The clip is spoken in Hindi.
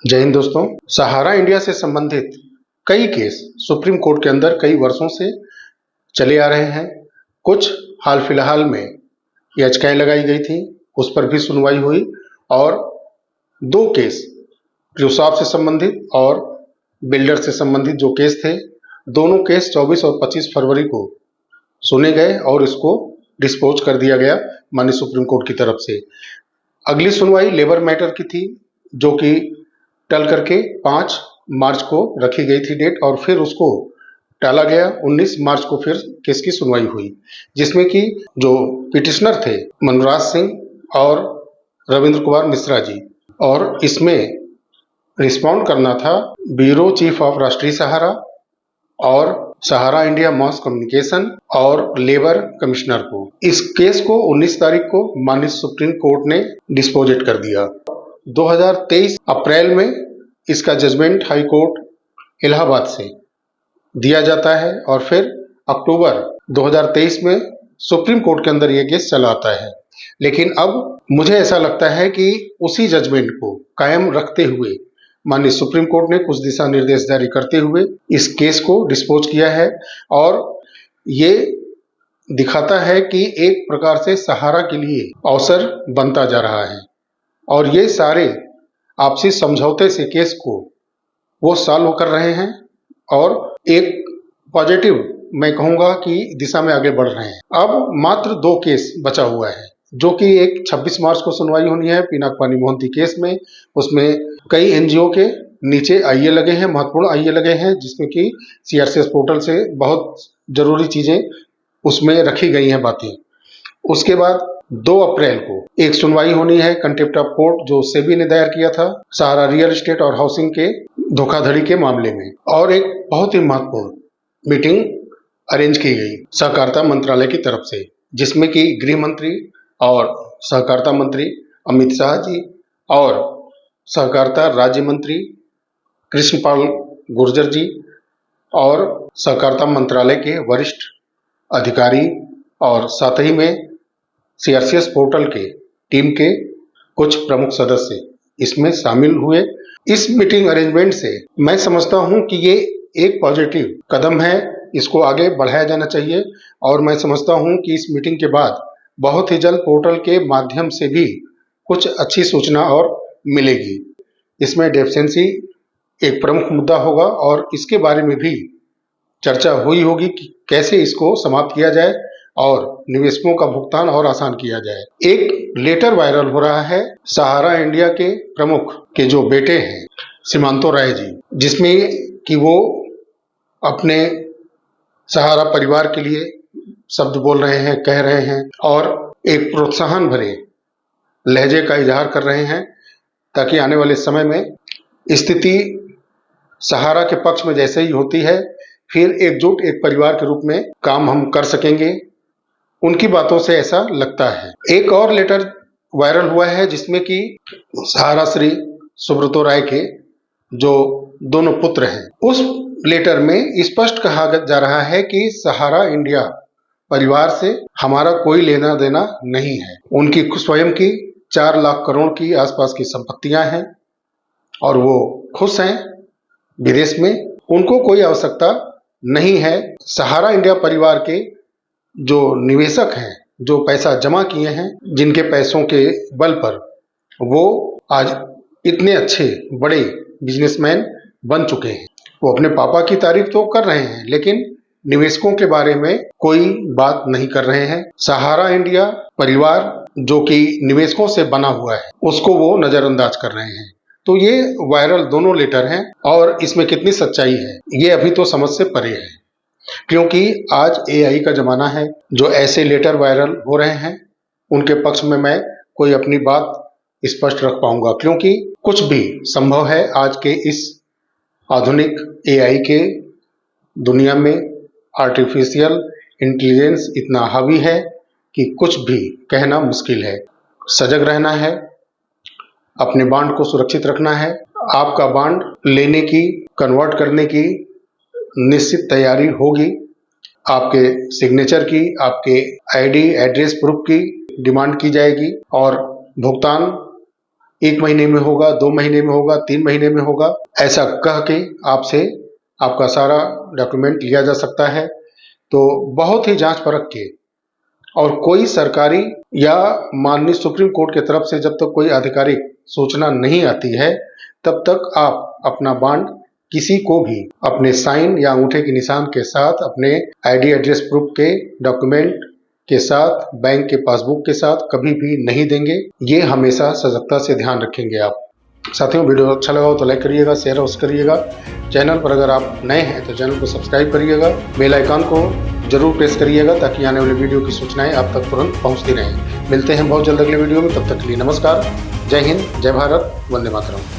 जय हिंद दोस्तों। सहारा इंडिया से संबंधित कई केस सुप्रीम कोर्ट के अंदर कई वर्षों से चले आ रहे हैं। कुछ हाल फिलहाल में याचिकाएं लगाई गई थी, उस पर भी सुनवाई हुई और दो केस क्रूसाव से संबंधित और बिल्डर से संबंधित जो केस थे, दोनों केस 24 और 25 फरवरी को सुने गए और इसको डिस्पोज कर दिया गया माननीय सुप्रीम कोर्ट की तरफ से। अगली सुनवाई लेबर मैटर की थी, जो कि टल करके 5 मार्च को रखी गई थी डेट, और फिर उसको टाला गया। 19 मार्च को फिर केस की सुनवाई हुई, जिसमें कि जो पिटिशनर थे मनोराज सिंह और रविंद्र कुमार मिश्रा जी, और इसमें रिस्पॉन्ड करना था ब्यूरो चीफ ऑफ राष्ट्रीय सहारा और सहारा इंडिया मास कम्युनिकेशन और लेबर कमिश्नर को। इस केस को 19 तारीख को माननीय सुप्रीम कोर्ट ने डिस्पोजेट कर दिया। 2023 अप्रैल में इसका जजमेंट हाई कोर्ट इलाहाबाद से दिया जाता है और फिर अक्टूबर 2023 में सुप्रीम कोर्ट के अंदर यह केस चला आता है। लेकिन अब मुझे ऐसा लगता है कि उसी जजमेंट को कायम रखते हुए माननीय सुप्रीम कोर्ट ने कुछ दिशा निर्देश जारी करते हुए इस केस को डिस्पोज किया है, और ये दिखाता है कि एक प्रकार से सहारा के लिए अवसर बनता जा रहा है, और ये सारे आपसी समझौते से केस को वो सॉल्व कर रहे हैं और एक पॉजिटिव, मैं कहूंगा कि दिशा में आगे बढ़ रहे हैं। अब मात्र 2 केस बचा हुआ है, जो कि एक 26 मार्च को सुनवाई होनी है पिनाक-पानी मोहंती केस में। उसमें कई एनजीओ के नीचे आईए लगे हैं, महत्वपूर्ण आईए लगे हैं, जिसमें कि सीआरसीएस पोर्टल से बहुत जरूरी चीजें उसमें रखी गई हैं बातें। उसके बाद 2 अप्रैल को एक सुनवाई होनी है कंटेम्प्ट ऑफ कोर्ट, जो सेबी ने दायर किया था सहारा रियल एस्टेट और हाउसिंग के धोखाधड़ी के मामले में, और एक बहुत ही महत्वपूर्ण मीटिंग अरेंज की गई सहकारिता मंत्रालय की तरफ से, जिसमें कि गृह मंत्री और सहकारिता मंत्री अमित शाह जी और सहकारिता राज्य मंत्री कृष्णपाल गुर्जर जी और सहकारिता मंत्रालय के वरिष्ठ अधिकारी और साथ ही में सीआरसीएस पोर्टल के टीम के कुछ प्रमुख सदस्य इसमें शामिल हुए। इस मीटिंग अरेंजमेंट से मैं समझता हूं कि ये एक पॉजिटिव कदम है, इसको आगे बढ़ाया जाना चाहिए, और मैं समझता हूं कि इस मीटिंग के बाद बहुत ही जल्द पोर्टल के माध्यम से भी कुछ अच्छी सूचना और मिलेगी। इसमें डेफिशिएंसी एक प्रमुख मुद्दा होगा और इसके बारे में भी चर्चा हुई होगी कि कैसे इसको समाप्त किया जाए और निवेशकों का भुगतान और आसान किया जाए। एक लेटर वायरल हो रहा है सहारा इंडिया के प्रमुख के जो बेटे हैं सीमांतो राय जी, जिसमें कि वो अपने सहारा परिवार के लिए शब्द बोल रहे हैं, कह रहे हैं, और एक प्रोत्साहन भरे लहजे का इजहार कर रहे हैं, ताकि आने वाले समय में स्थिति सहारा के पक्ष में जैसे ही होती है, फिर एकजुट एक परिवार के रूप में काम हम कर सकेंगे। उनकी बातों से ऐसा लगता है। एक और लेटर वायरल हुआ है, जिसमें कि सहारा श्री सुब्रतो राय के जो दोनों पुत्र हैं, उस लेटर में स्पष्ट कहा जा रहा है कि सहारा इंडिया परिवार से हमारा कोई लेना देना नहीं है। उनकी स्वयं की 4 लाख करोड़ की आसपास की संपत्तियां हैं और वो खुश हैं विदेश में, उनको कोई आवश्यकता नहीं है। सहारा इंडिया परिवार के जो निवेशक हैं, जो पैसा जमा किए हैं, जिनके पैसों के बल पर वो आज इतने अच्छे बड़े बिजनेसमैन बन चुके हैं, वो अपने पापा की तारीफ तो कर रहे हैं, लेकिन निवेशकों के बारे में कोई बात नहीं कर रहे हैं। सहारा इंडिया परिवार जो कि निवेशकों से बना हुआ है, उसको वो नजरअंदाज कर रहे हैं। तो ये वायरल दोनों लेटर हैं, और इसमें कितनी सच्चाई है ये अभी तो समझ से परे है, क्योंकि आज एआई का जमाना है। जो ऐसे लेटर वायरल हो रहे हैं, उनके पक्ष में मैं कोई अपनी बात स्पष्ट रख पाऊंगा, क्योंकि कुछ भी संभव है आज के इस आधुनिक एआई के दुनिया में। आर्टिफिशियल इंटेलिजेंस इतना हावी है कि कुछ भी कहना मुश्किल है। सजग रहना है, अपने बांड को सुरक्षित रखना है, आपका बांड लेने की, कन्वर्ट करने की निश्चित तैयारी होगी। आपके सिग्नेचर की, आपके आईडी एड्रेस प्रूफ की डिमांड की जाएगी और भुगतान 1 महीने में होगा, 2 महीने में होगा, 3 महीने में होगा, ऐसा कह के आपसे आपका सारा डॉक्यूमेंट लिया जा सकता है। तो बहुत ही जांच परख के और कोई सरकारी या माननीय सुप्रीम कोर्ट की तरफ से जब तक कोई आधिकारिक सूचना नहीं आती है, तब तक आप अपना बॉन्ड किसी को भी अपने साइन या अंगूठे के निशान के साथ, अपने आईडी एड्रेस प्रूफ के डॉक्यूमेंट के साथ, बैंक के पासबुक के साथ कभी भी नहीं देंगे। ये हमेशा सजगता से ध्यान रखेंगे आप। साथियों, वीडियो अच्छा लगा हो तो लाइक करिएगा, शेयर अवश्य करिएगा। चैनल पर अगर आप नए हैं तो चैनल को सब्सक्राइब करिएगा, बेल आइकन को जरूर प्रेस करिएगा ताकि आने वाले वीडियो की सूचनाएं आप तक तुरंत पहुंचती रहें। मिलते हैं बहुत जल्द अगले वीडियो में, तब तक के लिए नमस्कार। जय हिंद, जय भारत, वंदे मातरम।